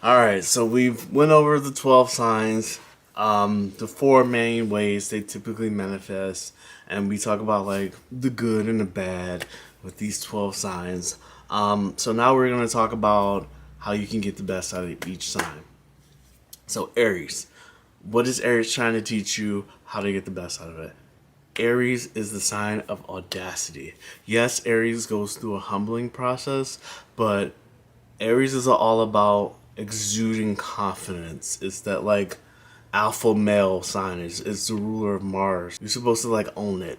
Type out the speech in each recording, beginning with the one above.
All right, so we've went over the 12 signs, the four main ways they typically manifest, and we talk about like the good and the bad with these 12 signs. So now we're going to talk about how you can get the best out of each sign. So Aries, what is Aries trying to teach you how to get the best out of it? Aries is the sign of audacity. Yes, Aries goes through a humbling process, but Aries is all about exuding confidence. It's that like alpha male sign. It's the ruler of Mars. You're supposed to like own it.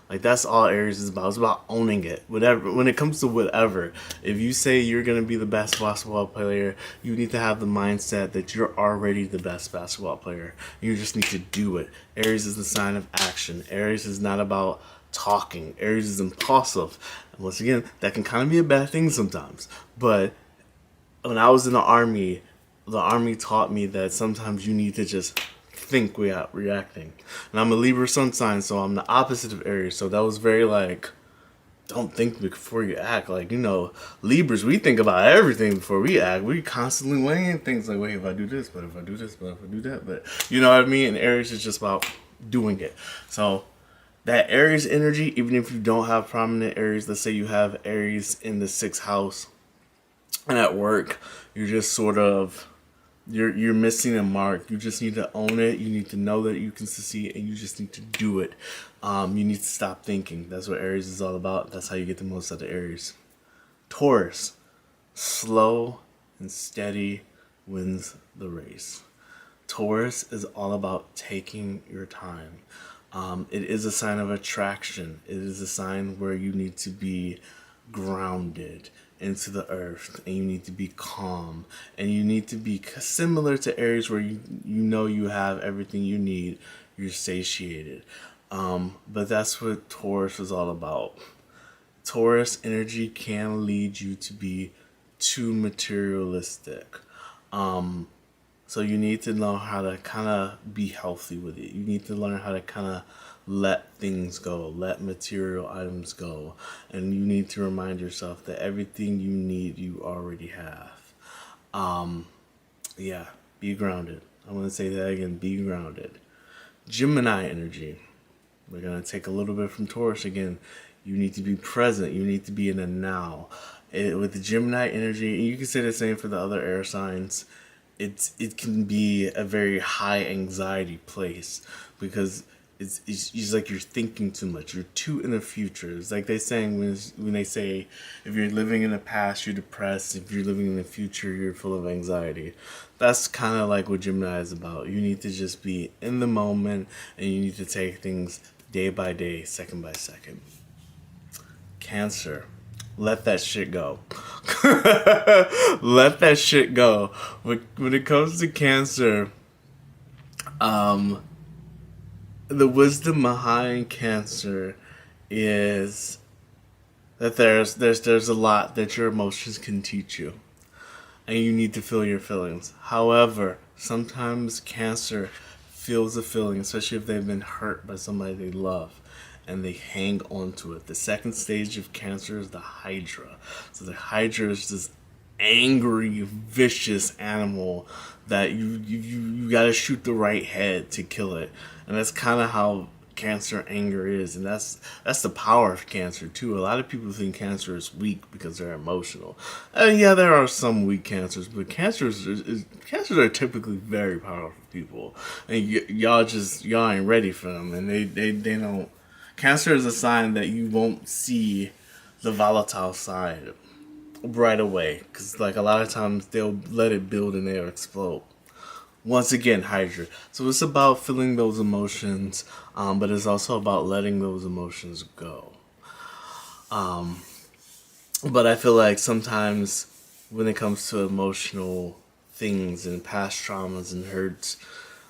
Like that's all Aries is about. It's about owning it. Whatever. When it comes to whatever, if you say you're gonna be the best basketball player, you need to have the mindset that you're already the best basketball player. You just need to do it. Aries is the sign of action. Aries is not about talking. Aries is impulsive. And once again, that can kind of be a bad thing sometimes. But when I was in the army taught me that sometimes you need to just think without reacting. And I'm a Libra sun sign, so I'm the opposite of Aries. So that was very like, don't think before you act. Like, Libras, we think about everything before we act. We constantly weighing things like, wait, if I do this, but if I do this, but if I do that, but you know what I mean? And Aries is just about doing it. So that Aries energy, even if you don't have prominent Aries, let's say you have Aries in the sixth house, and at work you're just sort of you're missing a mark. You just need to own it. You need to know that you can succeed, and you just need to do it. You need to stop thinking. That's what Aries is all about. That's how you get the most out of Aries. Taurus, slow and steady wins the race. Taurus is all about taking your time. It is a sign of attraction. It is a sign where you need to be grounded into the earth, and you need to be calm, and you need to be similar to Aries where you know you have everything you need. You're satiated. But that's what Taurus is all about. Taurus energy can lead you to be too materialistic. So you need to know how to kind of be healthy with it. You need to learn how to kind of let things go, let material items go. And you need to remind yourself that everything you need, you already have. Yeah, be grounded. I'm going to say that again, be grounded. Gemini energy. We're going to take a little bit from Taurus again. You need to be present. You need to be in the now. With the Gemini energy, you can say the same for the other air signs. It can be a very high anxiety place because it's like you're thinking too much. You're too in the future. It's like they saying when they say if you're living in the past, you're depressed. If you're living in the future, you're full of anxiety. That's kind of like what Gemini is about. You need to just be in the moment, and you need to take things day by day, second by second. Cancer. Let that shit go. Let that shit go. When it comes to Cancer, the wisdom behind Cancer is that there's a lot that your emotions can teach you, and you need to feel your feelings. However, sometimes Cancer feels a feeling, especially if they've been hurt by somebody they love, and they hang on to it. The second stage of Cancer is the Hydra. So the Hydra is this angry, vicious animal that you gotta shoot the right head to kill it, and that's kind of how Cancer anger is, and that's the power of Cancer too. A lot of people think Cancer is weak because they're emotional. Yeah, there are some weak Cancers, but Cancers are typically very powerful people, and y'all ain't ready for them, and they don't. Cancer is a sign that you won't see the volatile side right away, because like a lot of times they'll let it build and they'll explode. Once again, Hydra. So it's about feeling those emotions, but it's also about letting those emotions go. But I feel like sometimes when it comes to emotional things and past traumas and hurts,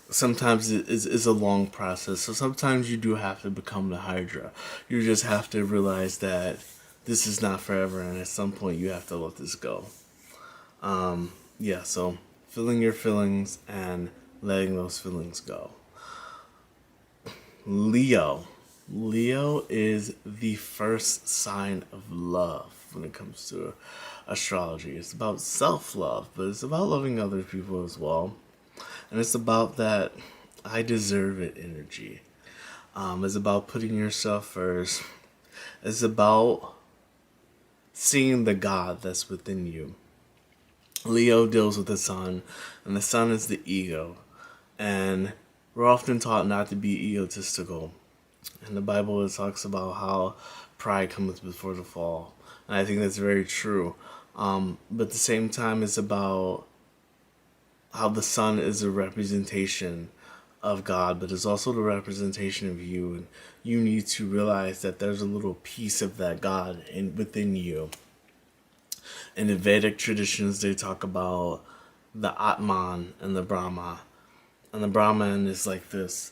sometimes it's a long process. So sometimes you do have to become the Hydra. You just have to realize that this is not forever, and at some point you have to let this go. Yeah, so feeling your feelings and letting those feelings go. Leo. Leo is the first sign of love when it comes to astrology. It's about self love, but it's about loving other people as well. And it's about that I deserve it energy. It's about putting yourself first. It's about seeing the God that's within you. Leo deals with the sun, and the sun is the ego. And we're often taught not to be egotistical. In the Bible, it talks about how pride comes before the fall. And I think that's very true. But at the same time, it's about how the sun is a representation of God, but it's also the representation of you. And you need to realize that there's a little piece of that God within you. In the Vedic traditions, they talk about the Atman and the Brahma. And the Brahman is like this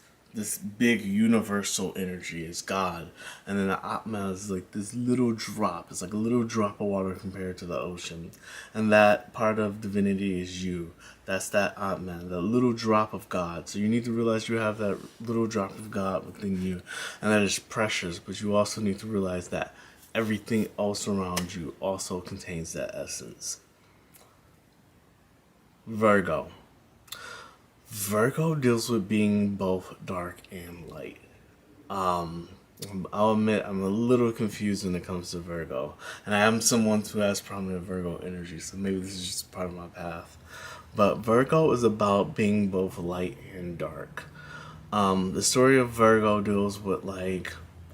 big universal energy is God. And then the Atman is like this little drop. It's like a little drop of water compared to the ocean. And that part of divinity is you. That's that Atman, that little drop of God. So you need to realize you have that little drop of God within you. And that is precious. But you also need to realize that everything else around you also contains that essence. Virgo. Virgo deals with being both dark and light. I'll admit I'm a little confused when it comes to Virgo. And I am someone who has prominent Virgo energy, so maybe this is just part of my path. But Virgo is about being both light and dark. The story of Virgo deals with like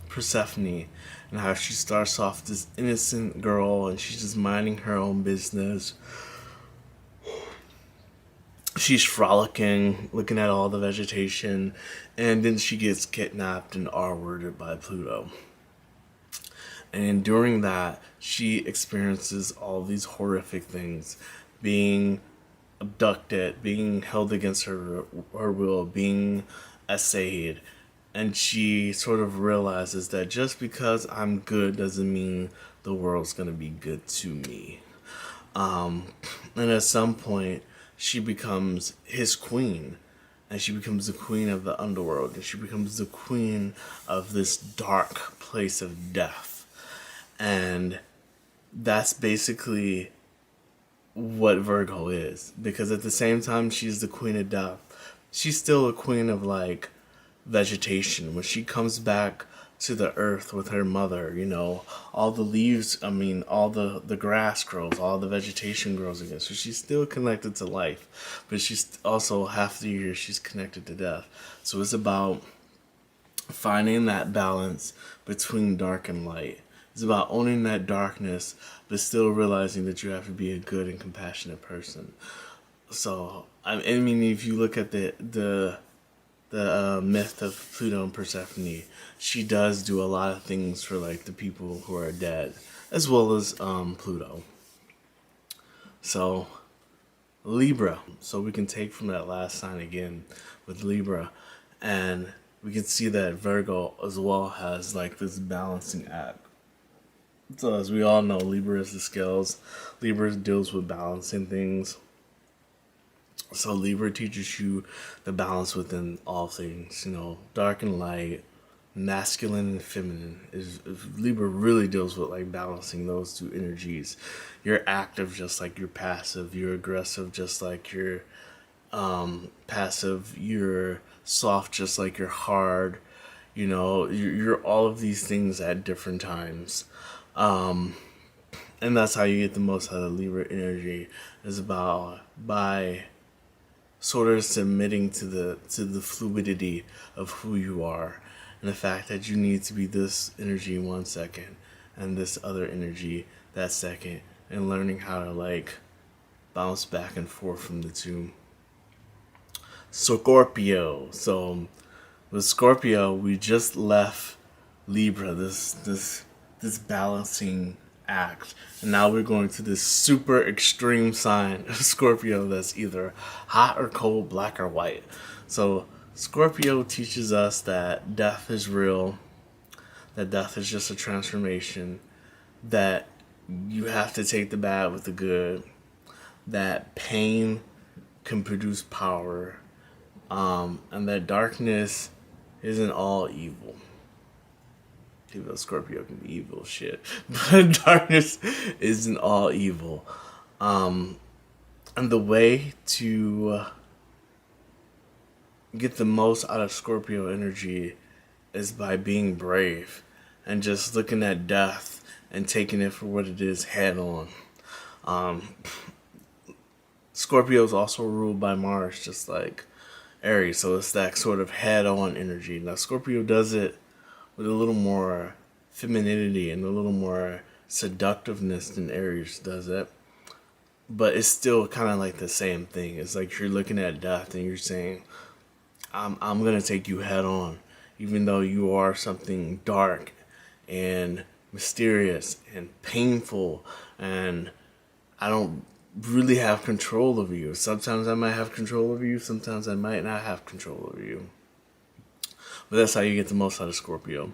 Persephone and how she starts off this innocent girl and she's just minding her own business. She's frolicking, looking at all the vegetation, and then she gets kidnapped and R-worded by Pluto. And during that, she experiences all these horrific things, being abducted, being held against her will, being essayed. And she sort of realizes that just because I'm good doesn't mean the world's going to be good to me. And at some point, she becomes his queen. And she becomes the queen of the underworld. And she becomes the queen of this dark place of death. And that's basically what Virgo is. Because at the same time she's the queen of death, she's still a queen of like vegetation. When she comes back to the earth with her mother, you know, all the leaves, all the grass grows, all the vegetation grows again. So she's still connected to life, but she's also half the year she's connected to death. So it's about finding that balance between dark and light. It's about owning that darkness, but still realizing that you have to be a good and compassionate person. So, if you look at the myth of Pluto and Persephone, she does do a lot of things for like the people who are dead, as well as Pluto. So, Libra. So we can take from that last sign again with Libra, and we can see that Virgo as well has like this balancing act. So as we all know, Libra is the scales. Libra deals with balancing things. So Libra teaches you the balance within all things, you know, dark and light, masculine and feminine. Libra really deals with like balancing those two energies. You're active just like you're passive. You're aggressive just like you're passive. You're soft just like you're hard. You know, you're all of these things at different times. And that's how you get the most out of Libra energy, is about by sort of submitting to the fluidity of who you are, and the fact that you need to be this energy 1 second and this other energy that second, and learning how to like bounce back and forth from the two. Scorpio. So with Scorpio, we just left Libra, this balancing act, and now we're going to this super extreme sign of Scorpio that's either hot or cold, black or white. So Scorpio teaches us that death is real, that death is just a transformation, that you have to take the bad with the good, that pain can produce power, and that darkness isn't all evil. even though Scorpio can be evil shit, but darkness isn't all evil. Um, and the way to get the most out of Scorpio energy is by being brave and just looking at death and taking it for what it is head on. Um, Scorpio is also ruled by Mars, just like Aries, so it's that sort of head on energy. Now, Scorpio does it with a little more femininity and a little more seductiveness than Aries does it. But it's still kind of like the same thing. It's like you're looking at death and you're saying, I'm gonna take you head on, even though you are something dark and mysterious and painful, and I don't really have control over you. Sometimes I might have control over you, sometimes I might not have control over you. But that's how you get the most out of Scorpio.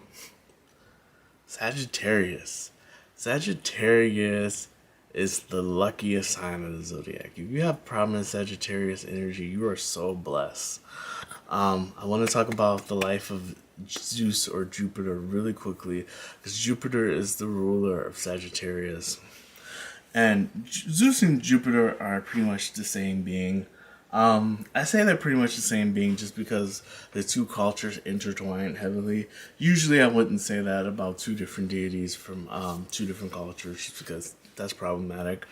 Sagittarius. Sagittarius is the luckiest sign of the zodiac. If you have prominent Sagittarius energy, you are so blessed. I want to talk about the life of Zeus or Jupiter really quickly, because Jupiter is the ruler of Sagittarius. And Zeus and Jupiter are pretty much the same being. I say they're pretty much the same being just because the two cultures intertwine heavily. Usually I wouldn't say that about two different deities from two different cultures, just because that's problematic.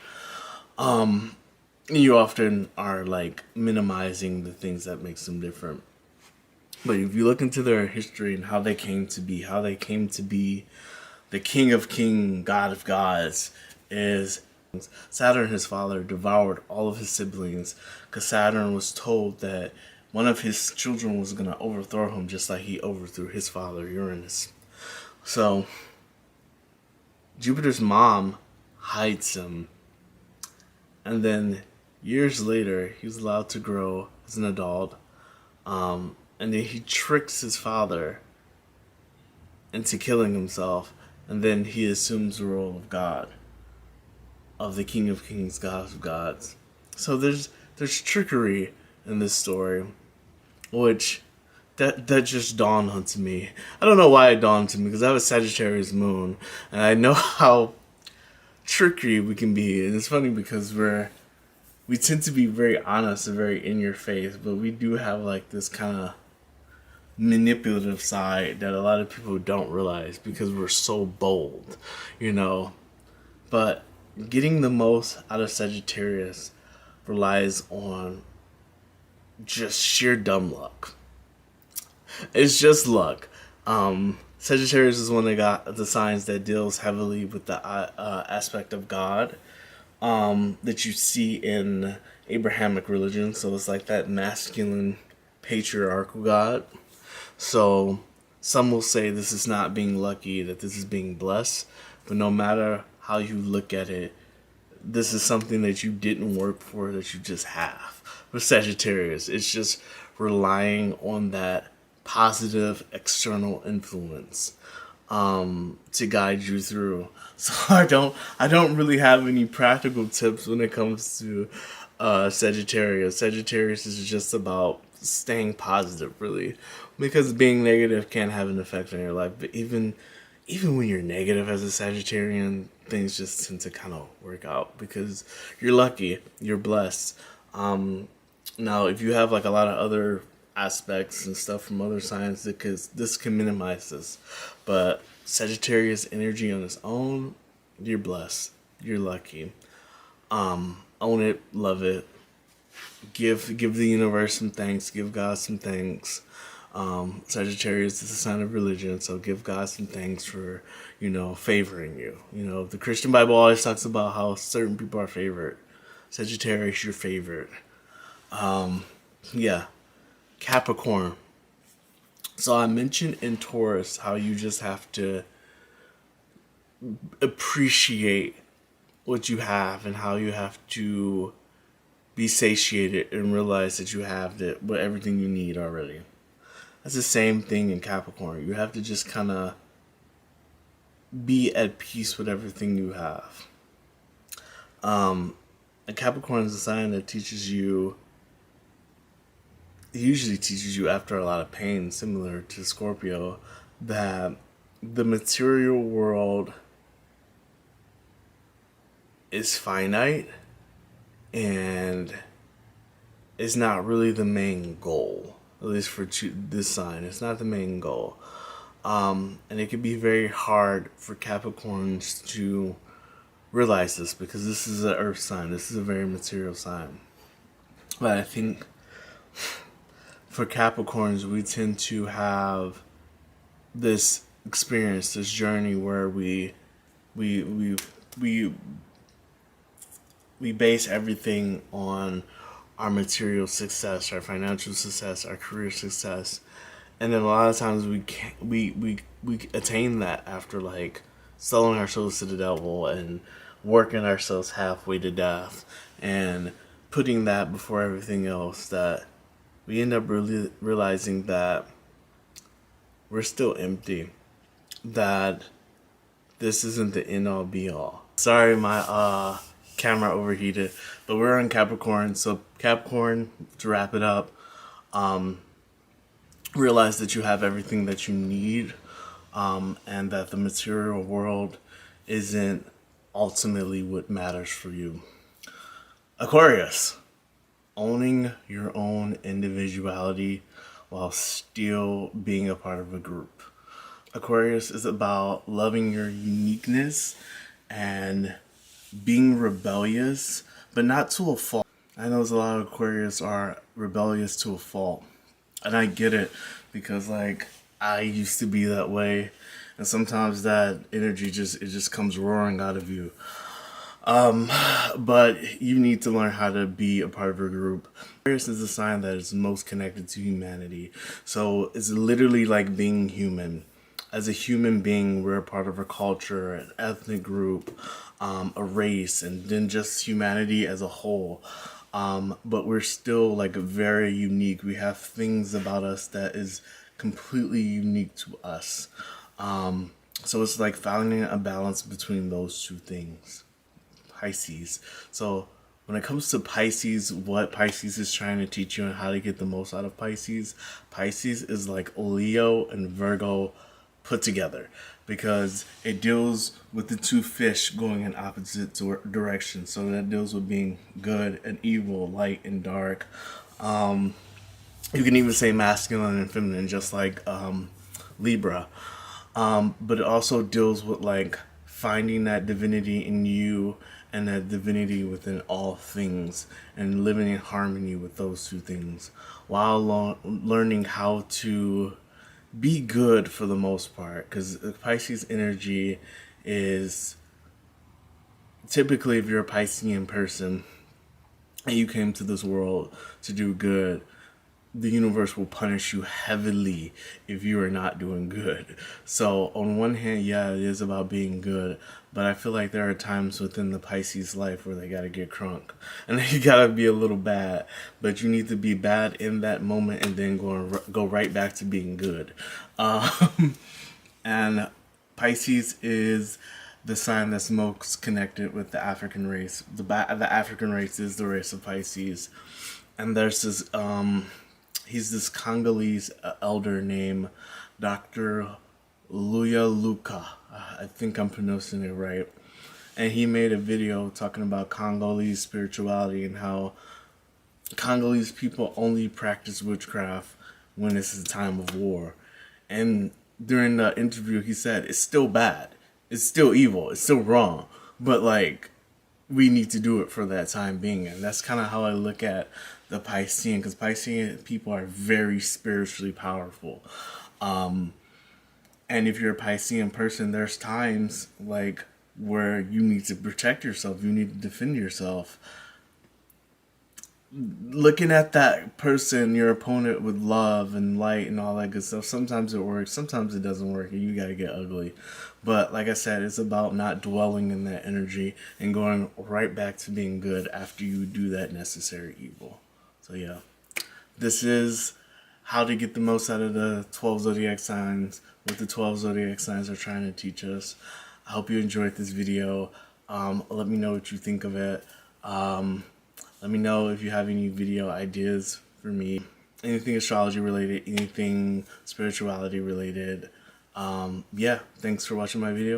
You often are like minimizing the things that makes them different. But if you look into their history and how they came to be, the king of kings, god of gods, is Saturn, his father, devoured all of his siblings because Saturn was told that one of his children was going to overthrow him just like he overthrew his father, Uranus. So Jupiter's mom hides him, and then years later he's allowed to grow as an adult, and then he tricks his father into killing himself, and then he assumes the role of God, of the King of Kings, God of Gods. So there's trickery in this story, which that just dawned onto me. I don't know why it dawned to me, because I have a Sagittarius moon, and I know how trickery we can be. And it's funny because we tend to be very honest and very in your face, but we do have like this kind of manipulative side that a lot of people don't realize because we're so bold, you know. But getting the most out of Sagittarius relies on just sheer dumb luck. It's just luck. Sagittarius is one of the signs that deals heavily with the aspect of God that you see in Abrahamic religion. So it's like that masculine patriarchal God. So some will say this is not being lucky, that this is being blessed. But no matter how you look at it, this is something that you didn't work for, that you just have. With Sagittarius, it's just relying on that positive external influence to guide you through. So I don't really have any practical tips when it comes to Sagittarius. Sagittarius is just about staying positive, really, because being negative can have an effect on your life. But even when you're negative as a Sagittarian, things just tend to kind of work out because you're lucky, you're blessed. Now, if you have like a lot of other aspects and stuff from other signs, because this can minimize this, but Sagittarius energy on its own, you're blessed, you're lucky. Own it, love it. Give the universe some thanks. Give God some thanks. Sagittarius is a sign of religion, so give God some thanks for, favoring you. The Christian Bible always talks about how certain people are favored. Sagittarius, your favorite. Yeah. Capricorn. So I mentioned in Taurus how you just have to appreciate what you have and how you have to be satiated and realize that you have everything you need already. That's the same thing in Capricorn. You have to just kind of be at peace with everything you have. A Capricorn is a sign that usually teaches you after a lot of pain, similar to Scorpio, that the material world is finite and is not really the main goal. At least for this sign, it's not the main goal. And it can be very hard for Capricorns to realize this because this is an earth sign. This is a very material sign. But I think for Capricorns, we tend to have this experience, this journey where we we we we base everything on our material success, our financial success, our career success, and then a lot of times we attain that after like selling ourselves to the devil and working ourselves halfway to death and putting that before everything else, that we end up really realizing that we're still empty, that this isn't the end all be all. Sorry, my camera overheated, but we're on Capricorn. So Capricorn, to wrap it up, realize that you have everything that you need, and that the material world isn't ultimately what matters for you. Aquarius, owning your own individuality while still being a part of a group. Aquarius is about loving your uniqueness and being rebellious, but not to a fault. I know a lot of Aquarius are rebellious to a fault. And I get it because like I used to be that way, and sometimes that energy just comes roaring out of you. But you need to learn how to be a part of a group. Aquarius is a sign that is most connected to humanity. So it's literally like being human. As a human being, we're a part of a culture, an ethnic group, a race, and then just humanity as a whole. But we're still like very unique. We have things about us that is completely unique to us. So it's like finding a balance between those two things. Pisces. So when it comes to Pisces, what Pisces is trying to teach you and how to get the most out of Pisces, Pisces is like Leo and Virgo put together, because it deals with the two fish going in opposite directions. So that deals with being good and evil, light and dark. You can even say masculine and feminine, just like Libra. But it also deals with like finding that divinity in you and that divinity within all things and living in harmony with those two things while learning how to be good for the most part, because Pisces energy is typically, if you're a Piscean person and you came to this world to do good, the universe will punish you heavily if you are not doing good. So on one hand, yeah, it is about being good, but I feel like there are times within the Pisces life where they gotta get crunk and you gotta be a little bad, but you need to be bad in that moment and then go right back to being good. And Pisces is the sign that's most connected with the African race. The African race is the race of Pisces, and there's this he's this Congolese elder named Dr. Luya Luka. I think I'm pronouncing it right. And he made a video talking about Congolese spirituality and how Congolese people only practice witchcraft when it's a time of war. And during the interview, he said it's still bad, it's still evil, it's still wrong, but like we need to do it for that time being. And that's kind of how I look at the Piscean, because Piscean people are very spiritually powerful. And if you're a Piscean person, there's times like where you need to protect yourself, you need to defend yourself. Looking at that person, your opponent, with love and light and all that good stuff, sometimes it works, sometimes it doesn't work, and you gotta get ugly. But like I said, it's about not dwelling in that energy and going right back to being good after you do that necessary evil. So yeah, this is how to get the most out of the 12 zodiac signs, what the 12 zodiac signs are trying to teach us. I hope you enjoyed this video. Let me know what you think of it. Let me know if you have any video ideas for me. Anything astrology related, anything spirituality related. Yeah, thanks for watching my video.